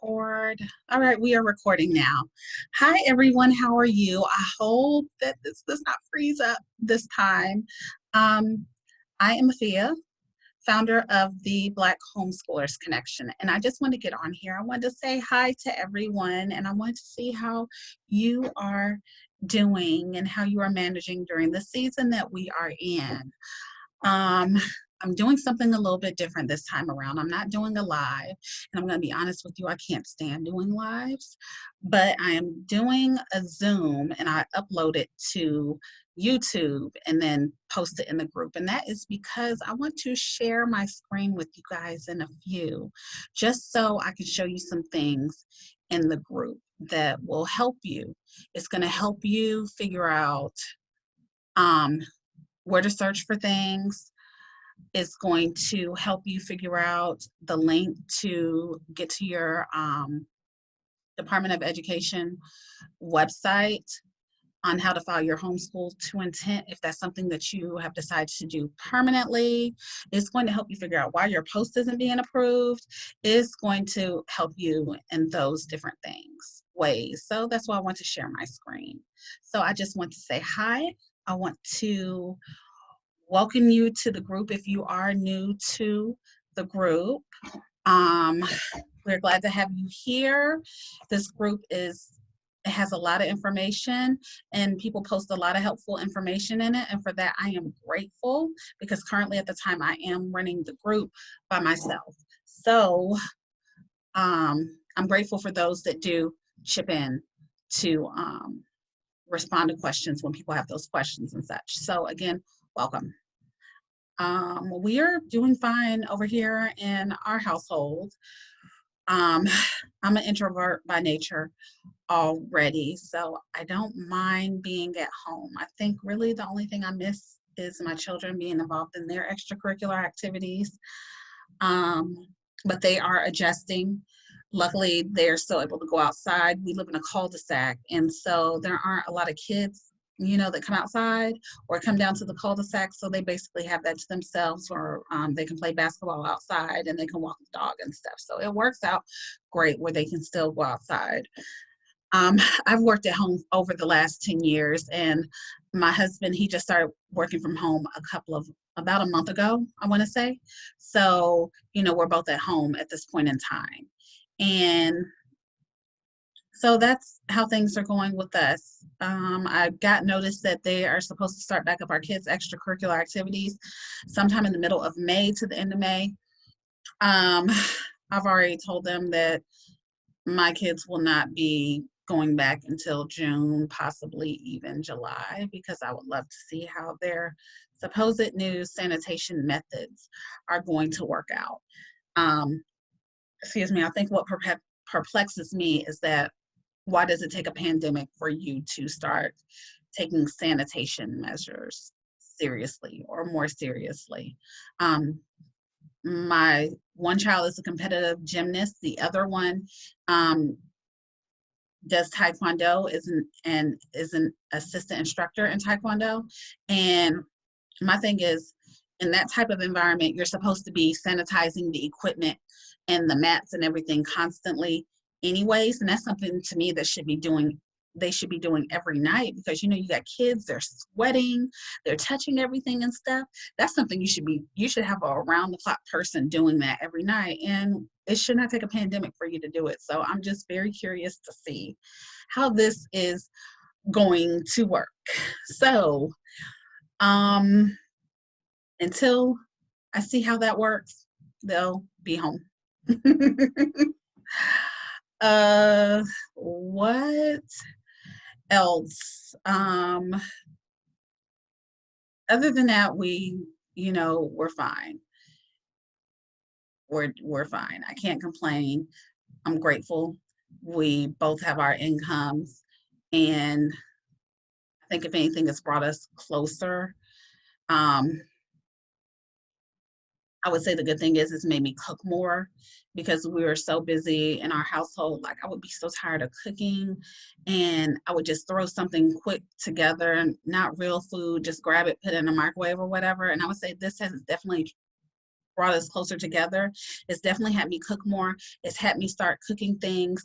record. All right, we are recording now. Hi, everyone. How are you? I hope that this does not freeze up this time. Um, I am Afia, founder of the Black Homeschoolers Connection, and I just want to get on here. I wanted to say hi to everyone, and I want to see how you are doing and how you are managing during the season that we are in. Um, I'm doing something a little bit different this time around. I'm not doing a live, and I'm going to be honest with you, I can't stand doing lives, but I am doing a Zoom and I upload it to YouTube and then post it in the group. And that is because I want to share my screen with you guys in a few, just so I can show you some things in the group that will help you. It's going to help you figure out um, where to search for things. It's going to help you figure out the link to get to your Department of Education website on how to file your homeschool to intent if that's something that you have decided to do permanently. It's going to help you figure out why your post isn't being approved. It's going to help you in those different ways. So that's why I want to share my screen. So I just want to say hi. I want to welcome you to the group if you are new to the group. Um, we're glad to have you here. This group it has a lot of information and people post a lot of helpful information in it. And for that, I am grateful because currently at the time I am running the group by myself. So I'm grateful for those that do chip in to respond to questions when people have those questions and such. So again, welcome. We are doing fine over here in our household. I'm an introvert by nature already, so I don't mind being at home. I think really the only thing I miss is my children being involved in their extracurricular activities, but they are adjusting. Luckily, they're still able to go outside. We live in a cul-de-sac, and so there aren't a lot of kids, that come outside or come down to the cul-de-sac. So they basically have that to themselves, or they can play basketball outside and they can walk the dog and stuff. So it works out great where they can still go outside. I've worked at home over the last 10 years, and my husband, he just started working from home about a month ago, I want to say. So, we're both at home at this point in time. And so that's how things are going with us. I got notice that they are supposed to start back up our kids' extracurricular activities sometime in the middle of May to the end of May. I've already told them that my kids will not be going back until June, possibly even July, because I would love to see how their supposed new sanitation methods are going to work out. Excuse me, I think what perplexes me is that why does it take a pandemic for you to start taking sanitation measures seriously or more seriously? My one child is a competitive gymnast. The other one does Taekwondo, is an assistant instructor in Taekwondo. And my thing is, in that type of environment, you're supposed to be sanitizing the equipment and the mats and everything constantly anyways. And that's something to me that they should be doing every night, because you got kids, they're sweating, they're touching everything and stuff. That's something you should have a around the clock person doing that every night. And it should not take a pandemic for you to do it. So I'm just very curious to see how this is going to work. So until I see how that works, they'll be home. What else? Other than that, we're fine. We're fine. I can't complain. I'm grateful. We both have our incomes, and I think if anything, it's brought us closer. I would say the good thing is it's made me cook more, because we were so busy in our household. Like, I would be so tired of cooking, and I would just throw something quick together, and not real food, just grab it, put it in the microwave or whatever. And I would say this has definitely brought us closer together. It's definitely had me cook more. It's had me start cooking things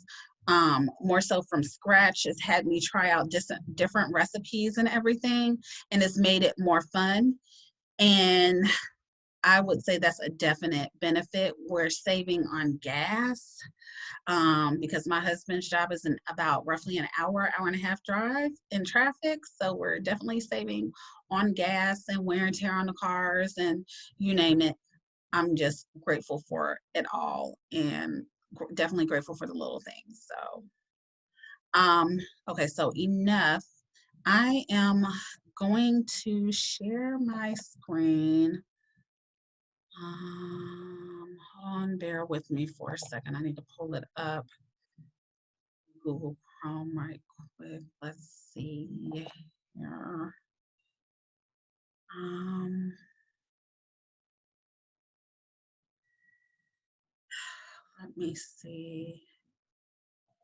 more so from scratch. It's had me try out different recipes and everything, and it's made it more fun. And I would say that's a definite benefit. We're saving on gas because my husband's job is in about roughly an hour, hour and a half drive in traffic. So we're definitely saving on gas and wear and tear on the cars and you name it. I'm just grateful for it all and definitely grateful for the little things. So, okay, so enough. I am going to share my screen. Hold on, bear with me for a second. I need to pull it up. Google Chrome right quick. Let's see here. Let me see.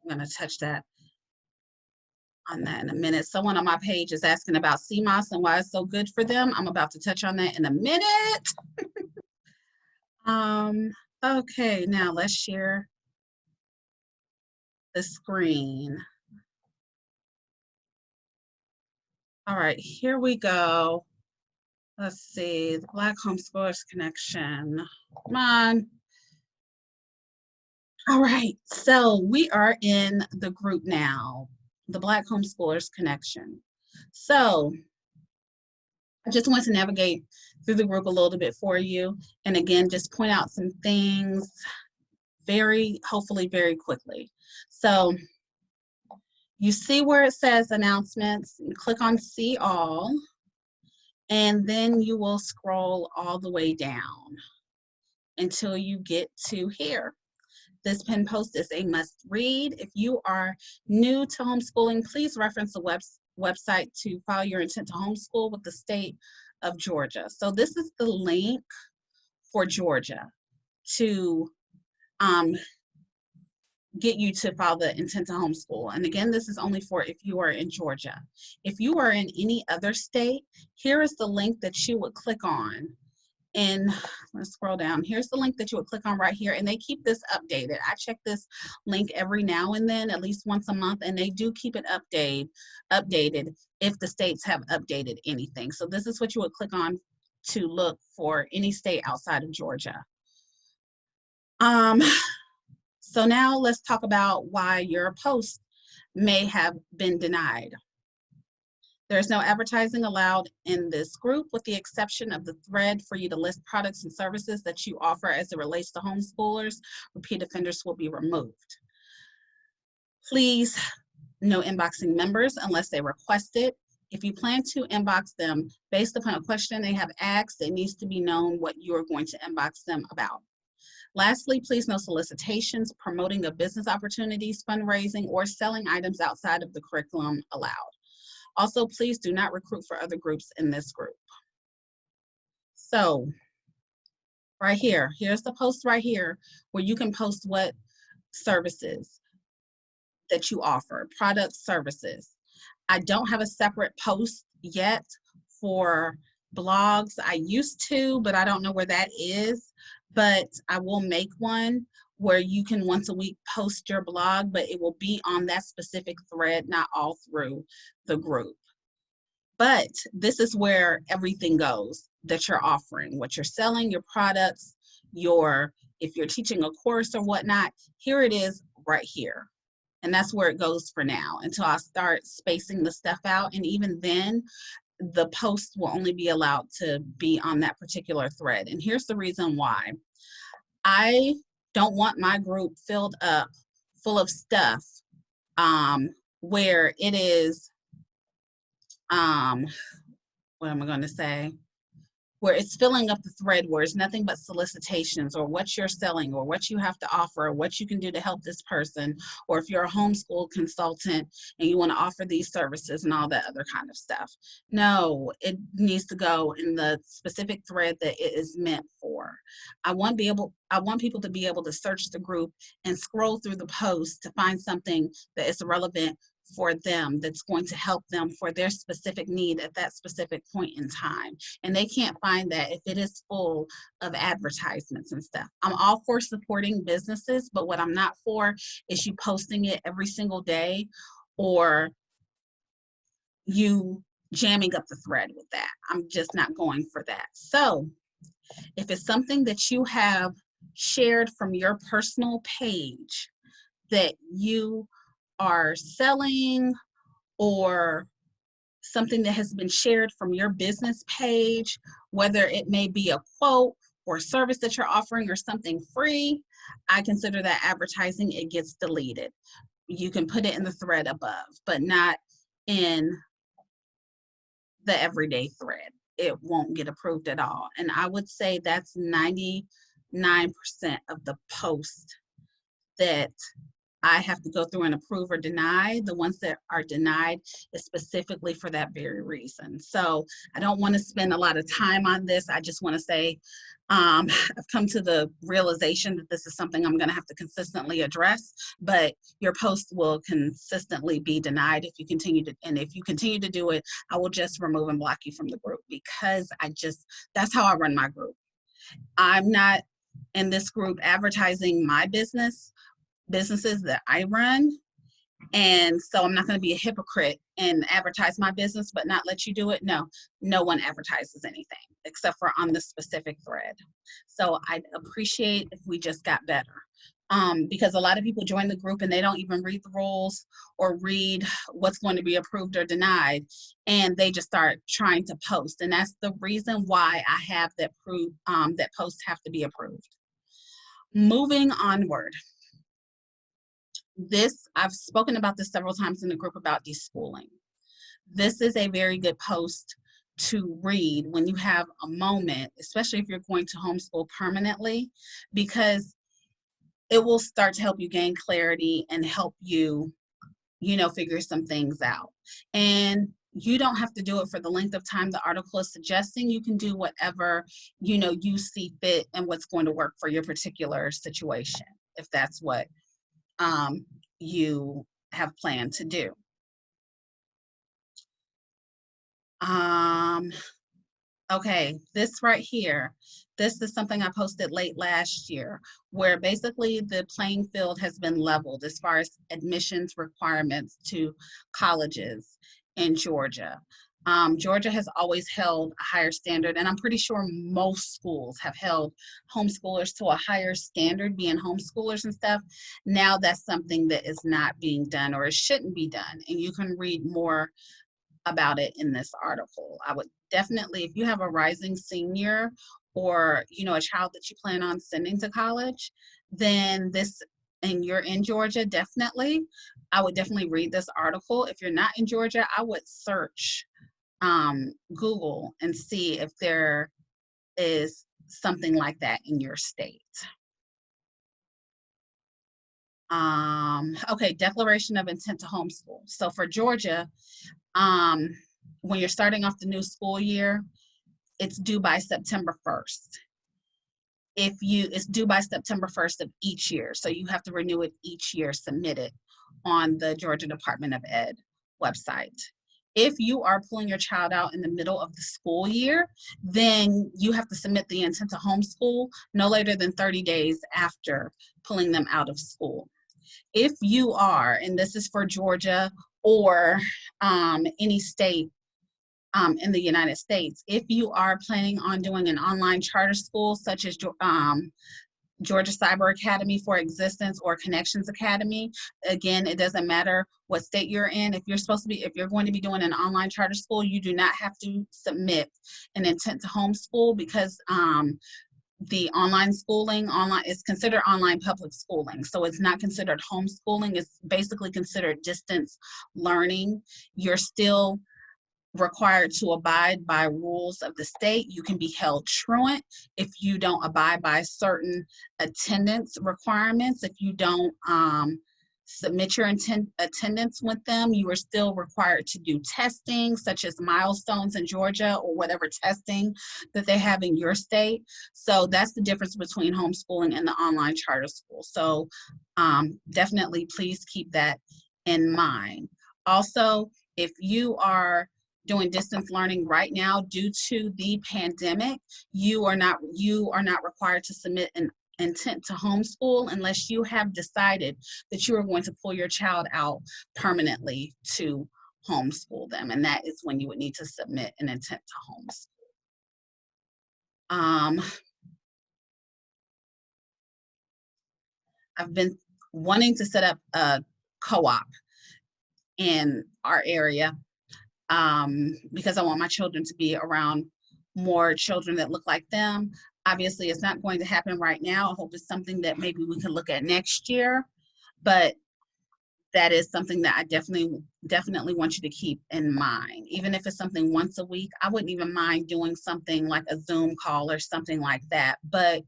I'm gonna touch that on that in a minute. Someone on my page is asking about CMOS and why it's so good for them. I'm about to touch on that in a minute. Okay, now let's share the screen. All right, here we go. Let's see, the Black Homeschoolers Connection. Come on. All right, so we are in the group now, the Black Homeschoolers Connection. So I just want to navigate through the group a little bit for you. And again, just point out some things hopefully very quickly. So you see where it says announcements, you click on see all, and then you will scroll all the way down until you get to here. This pin post is a must read. If you are new to homeschooling, please reference the website to file your intent to homeschool with the state of Georgia. So this is the link for Georgia to get you to file the intent to homeschool. And again, this is only for if you are in Georgia. If you are in any other state, here is the link that you would click on. And let's scroll down. Here's the link that you would click on right here. And they keep this updated. I check this link every now and then, at least once a month, and they do keep it updated if the states have updated anything. So this is what you would click on to look for any state outside of Georgia. So now let's talk about why your post may have been denied. There's no advertising allowed in this group with the exception of the thread for you to list products and services that you offer as it relates to homeschoolers. Repeat offenders will be removed. Please, no inboxing members unless they request it. If you plan to inbox them based upon a question they have asked, it needs to be known what you are going to inbox them about. Lastly, please no solicitations, promoting of business opportunities, fundraising, or selling items outside of the curriculum allowed. Also, please do not recruit for other groups in this group. So, right here, here's the post right here where you can post what services that you offer, products, services. I don't have a separate post yet for blogs. I used to, but I don't know where that is. But I will make one where you can once a week post your blog, but it will be on that specific thread, not all through the group. But this is where everything goes that you're offering, what you're selling, your products, if you're teaching a course or whatnot, here it is right here. And that's where it goes for now until I start spacing the stuff out. And even then, the post will only be allowed to be on that particular thread. And here's the reason why. I don't want my group filled up full of stuff where it is, what am I going to say? Where it's filling up the thread where it's nothing but solicitations or what you're selling or what you have to offer or what you can do to help this person, or if you're a homeschool consultant and you want to offer these services and all that other kind of stuff. No, it needs to go in the specific thread that it is meant for. I want people to be able to search the group and scroll through the post to find something that is relevant for them that's going to help them for their specific need at that specific point in time. And they can't find that if it is full of advertisements and stuff. I'm all for supporting businesses, but what I'm not for is you posting it every single day or you jamming up the thread with that. I'm just not going for that. So if it's something that you have shared from your personal page that you are selling, or something that has been shared from your business page, whether it may be a quote or a service that you're offering or something free, I consider that advertising. It gets deleted. You can put it in the thread above, but not in the everyday thread. It won't get approved at all. And I would say that's 99% of the posts that I have to go through and approve or deny. The ones that are denied is specifically for that very reason. So I don't want to spend a lot of time on this. I just want to say I've come to the realization that this is something I'm going to have to consistently address, but your post will consistently be denied if you continue to, and if you continue to do it, I will just remove and block you from the group, because that's how I run my group. I'm not in this group advertising my businesses that I run. And so I'm not going to be a hypocrite and advertise my business, but not let you do it. No, no one advertises anything except for on this specific thread. So I'd appreciate if we just got better. Because a lot of people join the group and they don't even read the rules or read what's going to be approved or denied, and they just start trying to post. And that's the reason why I have that that posts have to be approved. Moving onward. I've spoken about this several times in the group about deschooling. This is a very good post to read when you have a moment, especially if you're going to homeschool permanently, because it will start to help you gain clarity and help you, figure some things out. And you don't have to do it for the length of time the article is suggesting. You can do whatever, you see fit and what's going to work for your particular situation, if that's what you have planned to do. Okay, this right here, this is something I posted late last year, where basically the playing field has been leveled as far as admissions requirements to colleges in Georgia. Georgia has always held a higher standard, and I'm pretty sure most schools have held homeschoolers to a higher standard, being homeschoolers and stuff. Now that's something that is not being done, or it shouldn't be done. And you can read more about it in this article. I would definitely, if you have a rising senior or, a child that you plan on sending to college, then and you're in Georgia, I would definitely read this article. If you're not in Georgia, I would search Google and see if there is something like that in your state. Okay, declaration of intent to homeschool. So for Georgia, when you're starting off the new school year, it's due by September 1st. It's due by September 1st of each year. So you have to renew it each year, submit it on the Georgia Department of Ed website. If you are pulling your child out in the middle of the school year, then you have to submit the intent to homeschool no later than 30 days after pulling them out of school. If you are, and this is for Georgia or any state in the United States, if you are planning on doing an online charter school such as Georgia Cyber Academy for Existence or Connections Academy, again, it doesn't matter what state you're in. If you're going to be doing an online charter school, you do not have to submit an intent to homeschool, because the online is considered online public schooling. So it's not considered homeschooling. It's basically considered distance learning. You're still required to abide by rules of the state. You can be held truant if you don't abide by certain attendance requirements. If you don't submit your attendance with them, you are still required to do testing, such as milestones in Georgia or whatever testing that they have in your state. So that's the difference between homeschooling and the online charter school. So definitely please keep that in mind. Also, if you are doing distance learning right now due to the pandemic, you are not required to submit an intent to homeschool unless you have decided that you are going to pull your child out permanently to homeschool them, and that is when you would need to submit an intent to homeschool. I've been wanting to set up a co-op in our area because I want my children to be around more children that look like them. Obviously, it's not going to happen right now. I hope it's something that maybe we can look at next year, but that is something that I definitely want you to keep in mind. Even if it's something once a week, I wouldn't even mind doing something like a Zoom call or something like that, but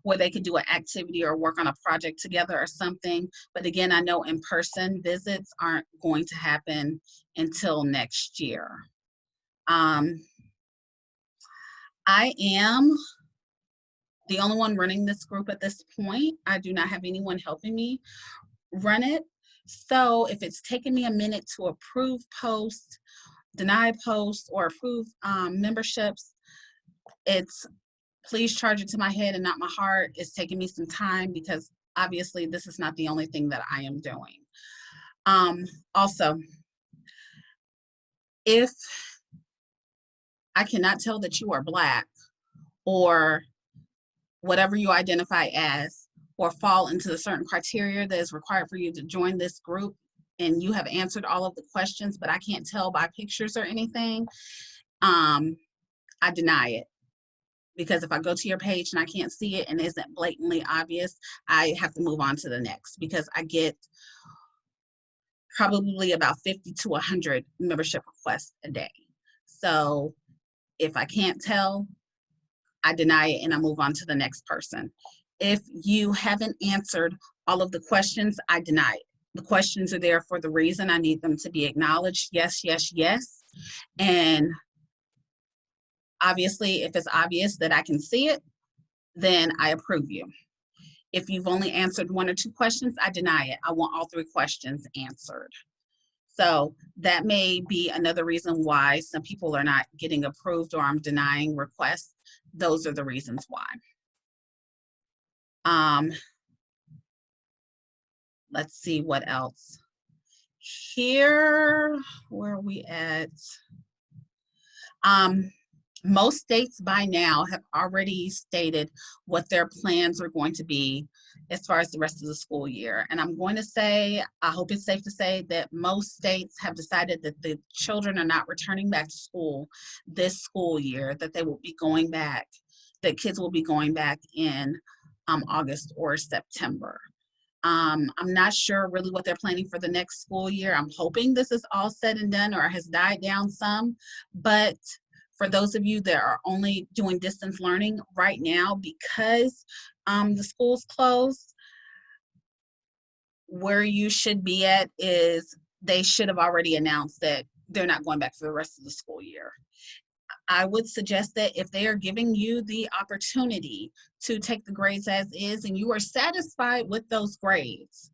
where they could do an activity or work on a project together or something. But again, I know in-person visits aren't going to happen until next year. I am the only one running this group at this point. I do not have anyone helping me run it. So if it's taking me a minute to approve posts, deny posts, or approve memberships, it's please charge it to my head and not my heart. It's taking me some time because obviously this is not the only thing that I am doing. Also, if I cannot tell that you are Black or whatever you identify as, or fall into the certain criteria that is required for you to join this group, and you have answered all of the questions, but I can't tell by pictures or anything, I deny it. Because if I go to your page and I can't see it and isn't blatantly obvious, I have to move on to the next because I get probably about 50 to 100 membership requests a day. So if I can't tell, I deny it and I move on to the next person. If you haven't answered all of the questions, I deny it. The questions are there for the reason. I need them to be acknowledged. Yes, yes, yes. And obviously, if it's obvious that I can see it, then I approve you. If you've only answered 1 or 2 questions, I deny it. I want all 3 questions answered. So that may be another reason why some people are not getting approved or I'm denying requests. Those are the reasons why. Let's see what else. Here, where are we at? Most states by now have already stated what their plans are going to be as far as the rest of the school year. And I'm going to say, I hope it's safe to say that most states have decided that the children are not returning back to school this school year, that they will be going back, that kids will be going back in August or September. I'm not sure really what they're planning for the next school year. I'm hoping this is all said and done or has died down some, but for those of you that are only doing distance learning right now because the school's closed, where you should be at is they should have already announced that they're not going back for the rest of the school year. I would suggest that if they are giving you the opportunity to take the grades as is and you are satisfied with those grades,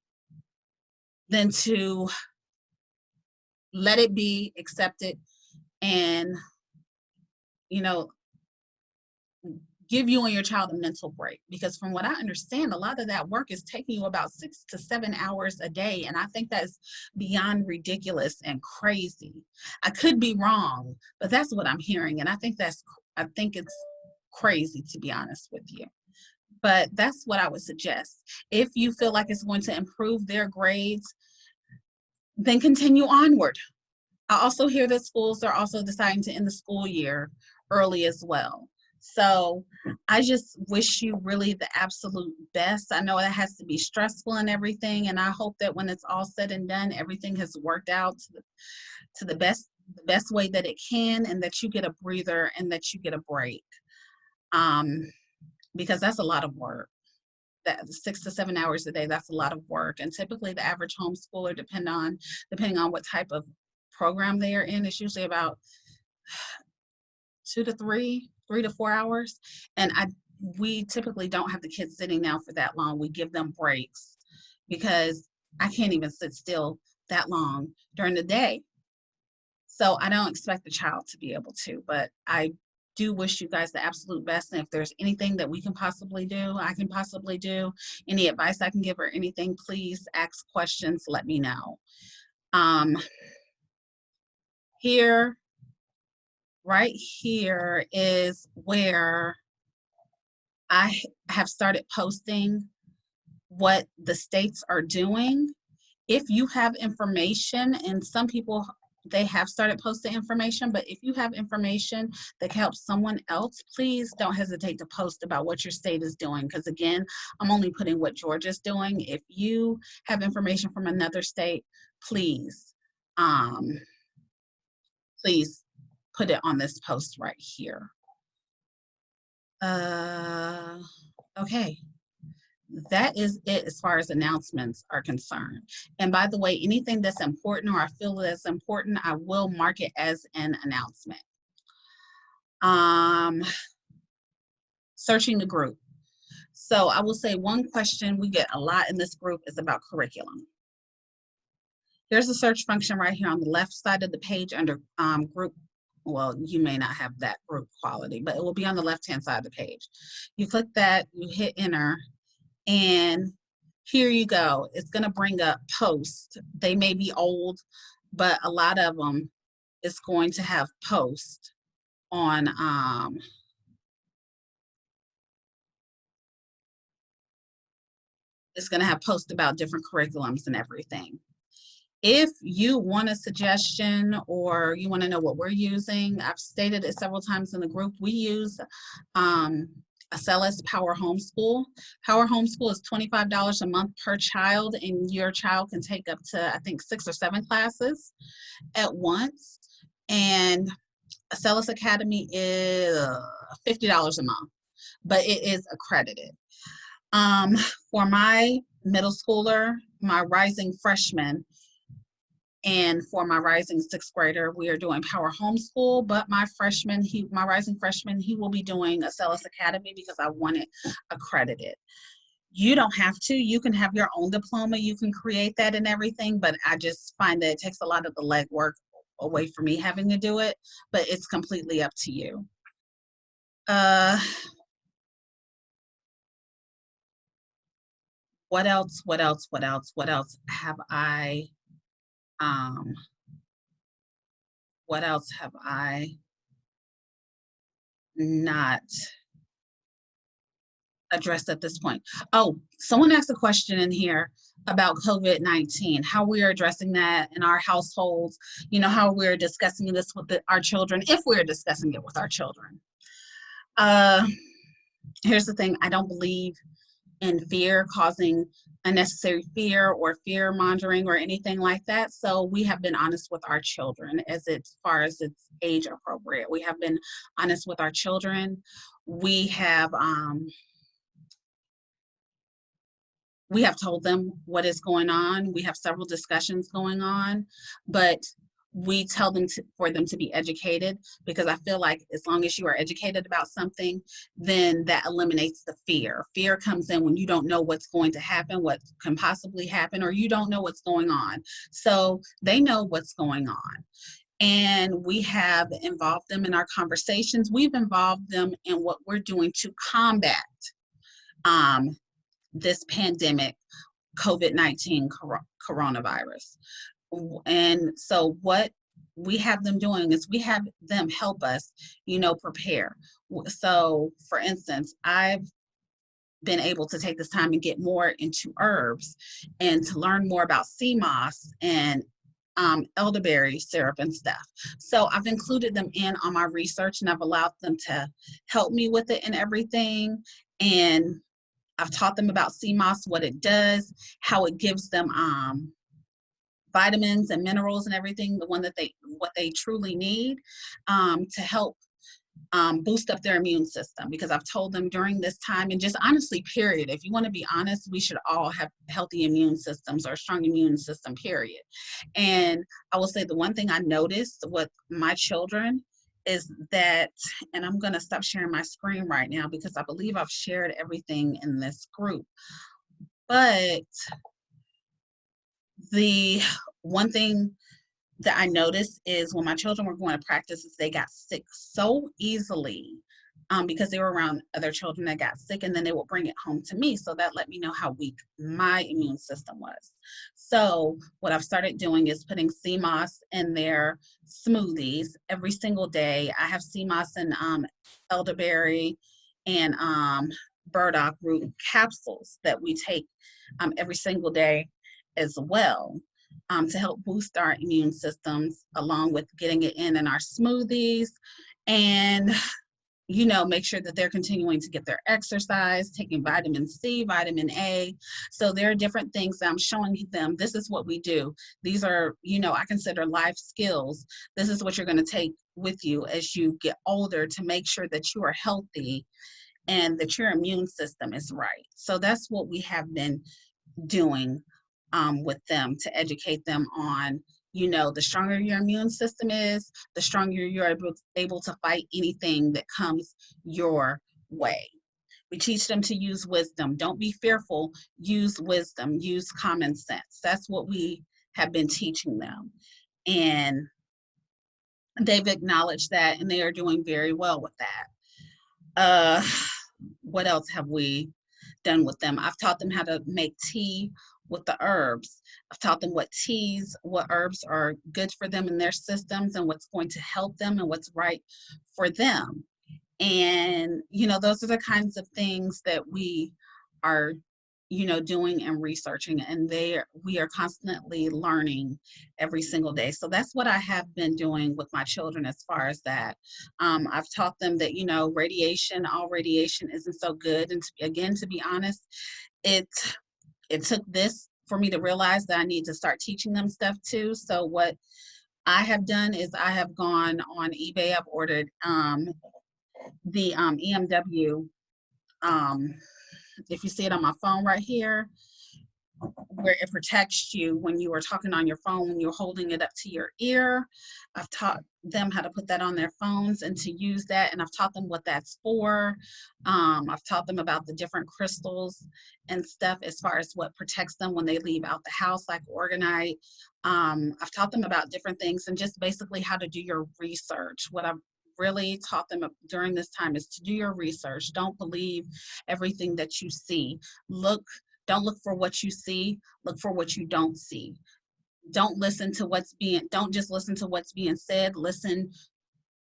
then to let it be accepted and, you know, give you and your child a mental break. Because from what I understand, a lot of that work is taking you about 6 to 7 hours a day. And I think that's beyond ridiculous and crazy. I could be wrong, but that's what I'm hearing. And I think it's crazy, to be honest with you. But that's what I would suggest. If you feel like it's going to improve their grades, then continue onward. I also hear that schools are also deciding to end the school year early as well. So I just wish you really the absolute best. I know that has to be stressful and everything, and I hope that when it's all said and done, everything has worked out to the best way that it can, and that you get a breather and that you get a break. Because that's a lot of work. That 6 to 7 hours a day, that's a lot of work. And typically the average homeschooler, depending on what type of program they are in, is usually about 2 to 3 to 4 hours. And we typically don't have the kids sitting down for that long. We give them breaks because I can't even sit still that long during the day. So I don't expect the child to be able to, but I do wish you guys the absolute best. And if there's anything that we can possibly do, I can possibly do, any advice I can give or anything, please ask questions, let me know. Um, here, right here is where I have started posting what the states are doing. If you have information, and some people, they have started posting information, but if you have information that can help someone else, please don't hesitate to post about what your state is doing. Because again, I'm only putting what Georgia's doing. If you have information from another state, please, um, please put it on this post right here. Okay. That is it as far as announcements are concerned. And by the way, anything that's important or I feel that's important, I will mark it as an announcement. Searching the group. So I will say one question we get a lot in this group is about curriculum. There's a search function right here on the left side of the page under group. Well, you may not have that group quality, but it will be on the left-hand side of the page. You click that, you hit enter, and here you go. It's going to bring up posts. They may be old, but a lot of them is going to have posts on it's going to have posts about different curriculums and everything. If you want a suggestion or you want to know what we're using, I've stated it several times in the group, we use Acellus Power Homeschool. Power Homeschool is $25 a month per child, and your child can take up to, I think, 6 or 7 classes at once. And Acellus Academy is $50 a month, but it is accredited. For my middle schooler, my rising freshman, and for my rising 6th grader, we are doing Power Homeschool, but my rising freshman, he will be doing Acellus Academy because I want it accredited. You don't have to, you can have your own diploma, you can create that and everything, but I just find that it takes a lot of the legwork away from me having to do it, but it's completely up to you. What else have I what else have I not addressed at this point? Oh, someone asked a question in here about COVID-19, how we are addressing that in our households, you know, how we're discussing this with our children, if we're discussing it with our children. Here's the thing, I don't believe in fear, causing unnecessary fear or fear mongering or anything like that. So we have been honest with our children as far as it's age appropriate. We have been honest with our children. We have told them what is going on. We have several discussions going on, but we tell them for them to be educated, because I feel like as long as you are educated about something, then that eliminates the fear. Fear comes in when you don't know what's going to happen, what can possibly happen, or you don't know what's going on. So they know what's going on. And we have involved them in our conversations. We've involved them in what we're doing to combat this pandemic, COVID-19 coronavirus. And so what we have them doing is we have them help us, you know, prepare. So for instance, I've been able to take this time and get more into herbs and to learn more about sea moss and elderberry syrup and stuff. So I've included them in on my research, and I've allowed them to help me with it and everything. And I've taught them about sea moss, what it does, how it gives them vitamins and minerals and everything, what they truly need to help boost up their immune system. Because I've told them during this time, and just honestly, period, if you want to be honest, we should all have healthy immune systems or a strong immune system, period. And I will say the one thing I noticed with my children is that, and I'm going to stop sharing my screen right now because I believe I've shared everything in this group, but The one thing that I noticed is when my children were going to practices, they got sick so easily, because they were around other children that got sick, and then they would bring it home to me. So that let me know how weak my immune system was. So what I've started doing is putting sea moss in their smoothies every single day. I have sea moss and elderberry and burdock root capsules that we take every single day as well, to help boost our immune systems, along with getting it in our smoothies, and make sure that they're continuing to get their exercise, taking vitamin C, vitamin A. So there are different things that I'm showing them. This is what we do. These are, I consider life skills. This is what you're going to take with you as you get older to make sure that you are healthy and that your immune system is right. So that's what we have been doing with them, to educate them on, the stronger your immune system is, the stronger you're able to fight anything that comes your way. We teach them to use wisdom. Don't be fearful. Use wisdom. Use common sense. That's what we have been teaching them. And they've acknowledged that, and they are doing very well with that. What else have we done with them? I've taught them how to make tea with the herbs. I've taught them what herbs are good for them in their systems, and what's going to help them, and what's right for them. And, those are the kinds of things that we are, doing and researching, and we are constantly learning every single day. So that's what I have been doing with my children as far as that. I've taught them that, all radiation isn't so good. And again, to be honest, it took this for me to realize that I need to start teaching them stuff too. So what I have done is I have gone on eBay. I've ordered the EMW. If you see it on my phone right here, where it protects you when you are talking on your phone, when you're holding it up to your ear. I've taught them how to put that on their phones and to use that, and I've taught them what that's for. I've taught them about the different crystals and stuff as far as what protects them when they leave out the house, like orgonite. I've taught them about different things, and just basically how to do your research. What I've really taught them during this time is to do your research. Don't believe everything that you see. Don't look for what you see, look for what you don't see. Don't just listen to what's being said, listen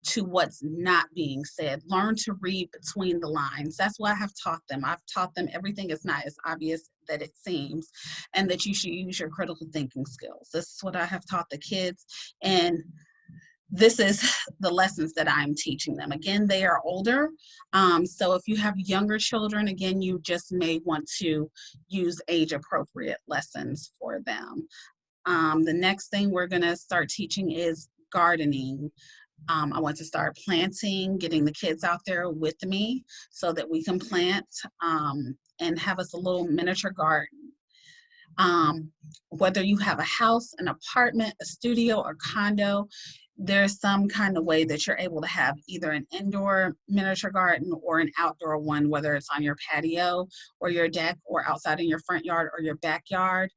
to what's not being said. Learn to read between the lines. That's what I have taught them. I've taught them everything is not as obvious that it seems, and that you should use your critical thinking skills. This is what I have taught the kids, and this is the lessons that I'm teaching them. Again, they are older. So if you have younger children, again, you just may want to use age appropriate lessons for them. The next thing we're gonna start teaching is gardening. I want to start planting, getting the kids out there with me so that we can plant, and have us a little miniature garden. Whether you have a house, an apartment, a studio, or condo, there's some kind of way that you're able to have either an indoor miniature garden or an outdoor one, whether it's on your patio or your deck or outside in your front yard or your backyard.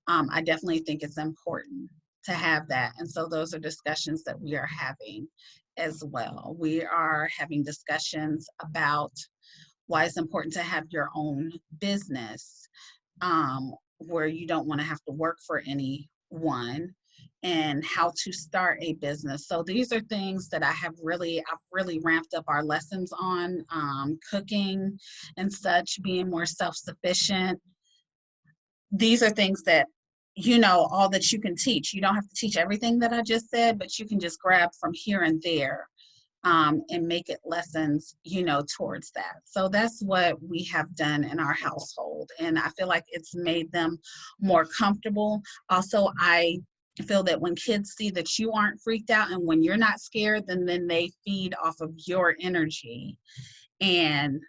I definitely think it's important to have that. And so those are discussions that we are having as well. We are having discussions about why it's important to have your own business, where you don't want to have to work for anyone, and how to start a business. So these are things that I've really ramped up our lessons on, cooking and such, being more self-sufficient. These are things that, all that you can teach. You don't have to teach everything that I just said, but you can just grab from here and there, and make it lessons, towards that. So that's what we have done in our household. And I feel like it's made them more comfortable. Also, I feel that when kids see that you aren't freaked out and when you're not scared, then they feed off of your energy. And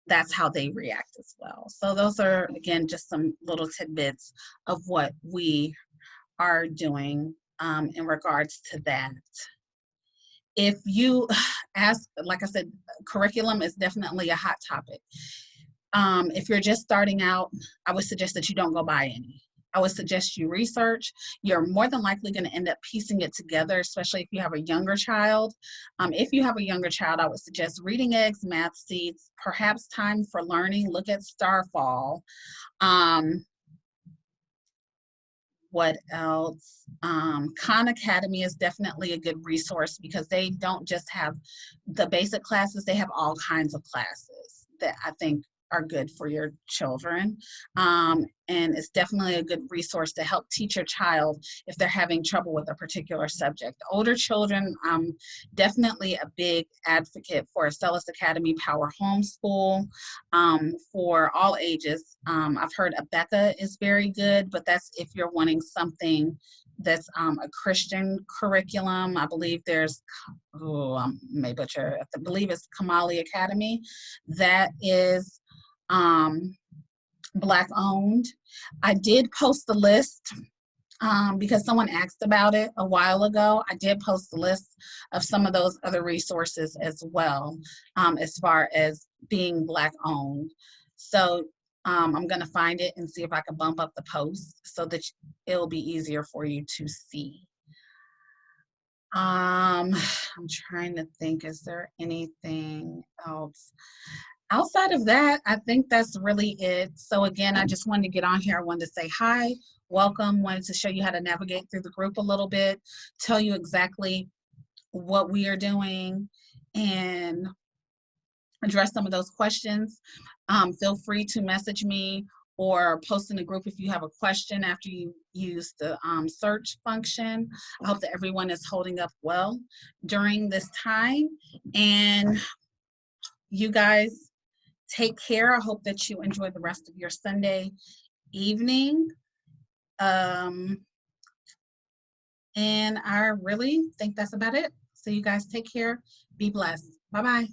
that's how they react as well. So those are, again, just some little tidbits of what we are doing, in regards to that. If you ask, like I said, curriculum is definitely a hot topic. If you're just starting out, I would suggest that you don't go buy any. I would suggest you research. You're more than likely going to end up piecing it together, especially if you have a younger child. If you have a younger child, I would suggest reading eggs, math seeds, perhaps time for learning. Look at Starfall. Um, what else? Khan Academy is definitely a good resource because they don't just have the basic classes, they have all kinds of classes that I think are good for your children. And it's definitely a good resource to help teach your child if they're having trouble with a particular subject. Older children, definitely a big advocate for Stellus Academy Power Homeschool for all ages. I've heard Abeka is very good, but that's if you're wanting something that's a Christian curriculum. I believe there's, oh, I may butcher, I believe it's Kamali Academy. That is Black owned. I did post the list because someone asked about it a while ago. I did post a list of some of those other resources as well, as far as being Black owned. So I'm going to find it and see if I can bump up the post so that it'll be easier for you to see. I'm trying to think, is there anything else? Outside of that, I think that's really it. So again, I just wanted to get on here. I wanted to say hi, welcome, wanted to show you how to navigate through the group a little bit, tell you exactly what we are doing, and address some of those questions. Feel free to message me or post in the group if you have a question after you use the search function. I hope that everyone is holding up well during this time. And you guys take care. I hope that you enjoy the rest of your Sunday evening. And I really think that's about it. So you guys take care. Be blessed. Bye-bye.